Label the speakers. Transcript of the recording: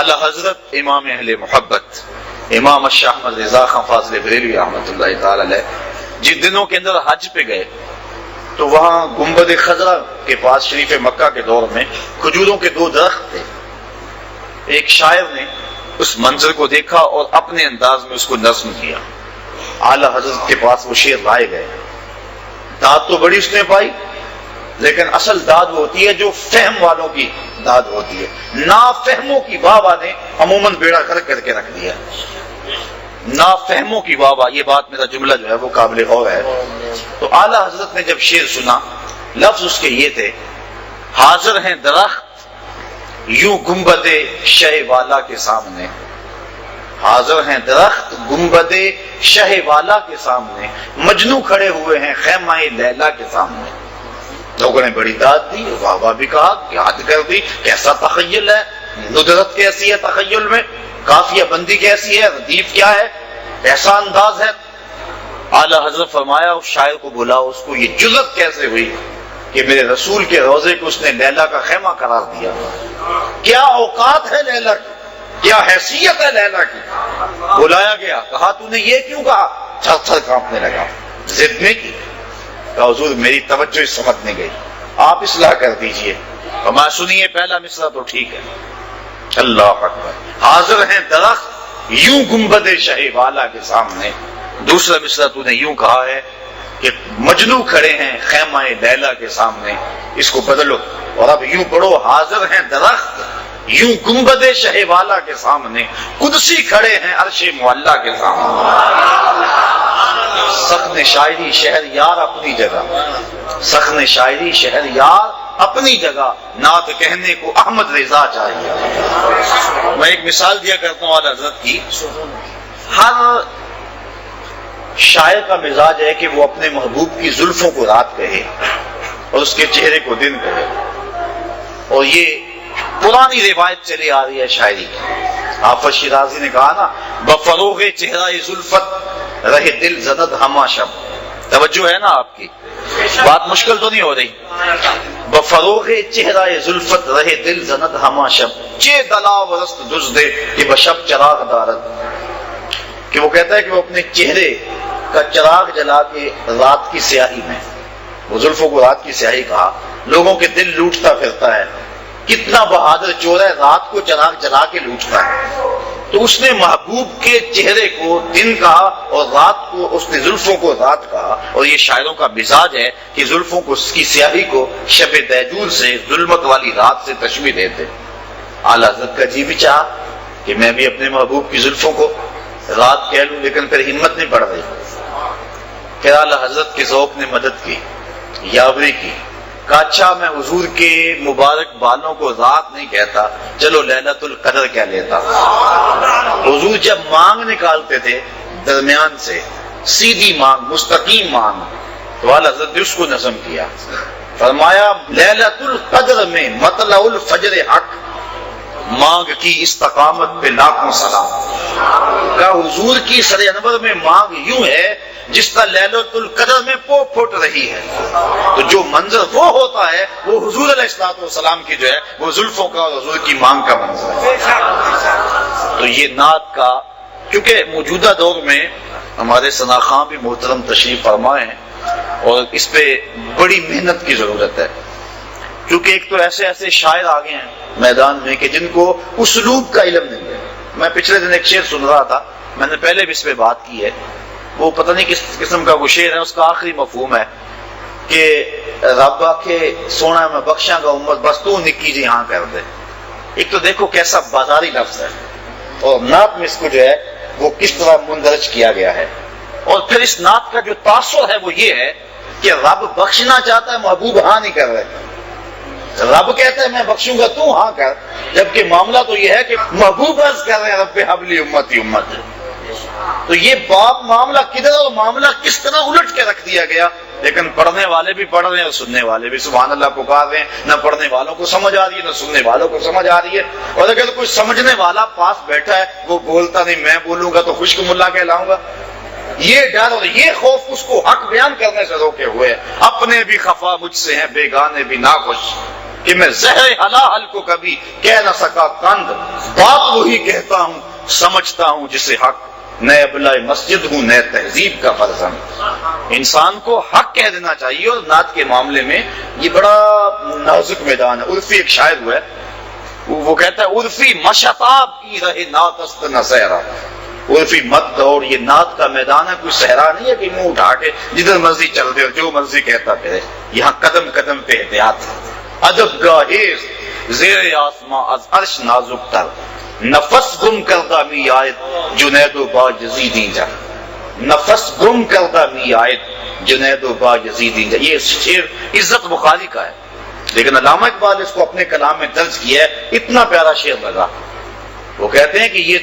Speaker 1: اعلی حضرت امام اہل محبت امام شاہ احمد رضا خان فاضل بریلوی رحمۃ اللہ تعالی علیہ جن دنوں کے اندر حج پہ گئے تو وہاں گنبد خضرا کے پاس شریف مکہ کے دور میں کھجوروں کے 2 درخت تھے. ایک شاعر نے اس منظر کو دیکھا اور اپنے انداز میں اس کو نظم کیا. اعلی حضرت کے پاس وہ شعر لائے گئے. داد تو بڑی اس نے پائی، لیکن اصل داد وہ ہوتی ہے جو فہم والوں کی داد ہوتی ہے. نافہموں کی بابا نے عموماً بیڑا غرق کر کے رکھ دیا. نافہموں کی بابا، یہ بات میرا جملہ جو ہے وہ قابل غور ہے. تو اعلی حضرت نے جب شعر سنا، لفظ اس کے یہ تھے: حاضر ہیں درخت یوں گنبد شہ والا کے سامنے، حاضر ہیں درخت گنبد شہ والا کے سامنے، مجنو کھڑے ہوئے ہیں خیمہ لیلا کے سامنے. لوگوں نے بڑی داد دی، واہ واہ بھی کہا، یاد کر دی، کیسا تخیل ہے، ندرت کیسی ہے تخیل میں، قافیہ بندی کیسی ہے، ردیف کیا ہے، ایسا انداز ہے. اعلی حضرت فرمایا اس شاعر کو بلاؤ، اس کو یہ جرأت کیسے ہوئی کہ میرے رسول کے روضے کو اس نے لیلا کا خیمہ قرار دیا. کیا اوقات ہے لیلا کی، کیا حیثیت ہے لیلا کی. بلایا گیا، کہا تو نے یہ کیوں کہا؟ تھر تھر کانپنے لگا، ضد میں کی. کہا حضور میری توجہ اس سمجھ نہیں گئی، آپ اصلاح کر دیجئے. فرمایا سنیے پہلا مصرع تو ٹھیک ہے. اللہ اکبر. حاضر ہیں درخت یوں گنبد شہ والا کے سامنے. دوسرا مصرع تو نے یوں کہا ہے کہ مجنو کھڑے ہیں خیمہ لیلا کے سامنے. اس کو بدلو اور اب یوں پڑھو: حاضر ہیں درخت یوں گنبد شہ والا کے سامنے، قدسی کھڑے ہیں عرش معلا کے سامنے. سخن شاعری شہر یار اپنی جگہ، سخن شاعری شہر یار اپنی جگہ، نعت کہنے کو احمد رضا چاہیے. میں ایک مثال دیا کرتا ہوں اعلی حضرت کی. ہر شاعر کا مزاج ہے کہ وہ اپنے محبوب کی زلفوں کو رات کہے اور اس کے چہرے کو دن کہے، اور یہ پرانی روایت چلی آ رہی ہے شاعری کی. حافظ شیرازی نے کہا نا: بفروغ چہرہ زلفت رہے دل زدد ہما شب. توجہ ہے نا آپ کی، بات مشکل تو نہیں ہو رہی. بفروغ چہرہ زلفت رہے دل زند ہما شب، چے دلا ورست دزدے کہ بشب چراغ دارد. کہ وہ کہتا ہے کہ وہ اپنے چہرے کا چراغ جلا کے رات کی سیاہی میں، وہ زلفوں کو رات کی سیاہی کہا، لوگوں کے دل لوٹتا پھرتا ہے. کتنا بہادر چور ہے، رات کو چراغ جلا کے لوٹتا ہے. تو اس نے محبوب کے چہرے کو دن کہا اور رات کو اس نے زلفوں کو رات کہا. اور یہ شاعروں کا مزاج ہے کہ زلفوں کو کی سیاہی کو شب دیجور سے، ظلمت والی رات سے تشبیہ دیتے. اعلی حضرت کا جی بھی چاہا کہ میں بھی اپنے محبوب کی زلفوں کو رات کہہ لوں، لیکن پھر ہمت نہیں پڑ رہی. پھر اعلی حضرت کے ذوق نے مدد کی، یاوری کی. کہا اچھا میں حضور کے مبارک بالوں کو رات نہیں کہتا، چلو لیلۃ القدر کہہ لیتا. حضور جب مانگ نکالتے تھے درمیان سے، سیدھی مانگ، مستقیم مانگ، تو اعلی حضرت نے اس کو نظم کیا. فرمایا لیلۃ القدر میں مطلع الفجر حق، مانگ کی استقامت پہ لاکھوں سلام. کہا حضور کی سر انور میں مانگ یوں ہے جس طرح لیلۃ القدر میں پو پھوٹ رہی ہے. تو جو منظر وہ ہوتا ہے وہ حضور علیہ الصلوۃ والسلام کی جو ہے وہ زلفوں کا اور حضور کی مانگ کا منظر ہے. تو یہ نعت کا، کیونکہ موجودہ دور میں ہمارے ثنا خان بھی محترم تشریف فرمائے ہیں اور اس پہ بڑی محنت کی ضرورت ہے، کیونکہ ایک تو ایسے ایسے شاعر آ گئے ہیں میدان میں کہ جن کو اسلوب کا علم نہیں ہے. میں پچھلے دن ایک شعر سن رہا تھا، میں نے پہلے بھی اس پہ بات کی ہے. وہ پتہ نہیں کس قسم کا وہ شعر ہے، اس کا آخری مفہوم ہے کہ رب کے سونا میں بخشاں گا امت بس تو نکی جی ہاں کر دے. ایک تو دیکھو کیسا بازاری لفظ ہے، اور نعت میں اس کو جو ہے وہ کس طرح مندرج کیا گیا ہے. اور پھر اس نعت کا جو تاثر ہے وہ یہ ہے کہ رب بخشنا چاہتا ہے، محبوب ہاں نہیں کر رہے. رب کہتا ہے میں بخشوں گا تو ہاں کر، جبکہ معاملہ تو یہ ہے کہ محبوب عرض کر رہے ہیں رب حبلی امتی امت. تو یہ باپ معاملہ کدھر اور معاملہ کس طرح الٹ کے رکھ دیا گیا. لیکن پڑھنے والے بھی پڑھ رہے ہیں اور سننے والے بھی سبحان اللہ پکار رہے ہیں. نہ پڑھنے والوں کو سمجھ آ رہی ہے نہ سننے والوں کو سمجھ آ رہی ہے. اور اگر کوئی سمجھنے والا پاس بیٹھا ہے وہ بولتا نہیں، میں بولوں گا تو خشک ملا کہلاؤں گا. یہ ڈر اور یہ خوف اس کو حق بیان کرنے سے روکے ہوئے. اپنے بھی خفا مجھ سے ہیں، بیگانے بھی ناخوش. کہ میں زہر حلال کو کبھی کہہ نہ سکا کند، بات وہی کہتا ہوں سمجھتا ہوں جسے حق، نئے ابلۂ مسجد ہوں نئے تہذیب کا فرزند۔ انسان کو حق کہہ دینا چاہیے، اور نعت کے معاملے میں یہ بڑا نازک میدان ہے۔ عرفی ایک شاعر ہوا ہے، وہ کہتا ہے عرفی مشتاب کی رہے نعت است نہ صحرا، عرفی مت دوڑ، یہ نعت کا میدان ہے، کوئی صحرا نہیں ہے کہ منہ اٹھا کے جدھر مرضی چل دے اور جو مرضی کہتا پھرے، یہاں قدم قدم پہ احتیاط۔ ادب گاہیر زیر آسماں از عرش نازک تر، نفس گم کردہ می آئد جنید و با یزیدی جا، نفس گم کردہ می آئد جنید و با یزیدی جا۔ یہ شعر عزت بخاری کا ہے، لیکن علامہ اقبال اس کو اپنے کلام میں درج کیا ہے، اتنا پیارا شعر لگا۔ وہ کہتے ہیں کہ یہ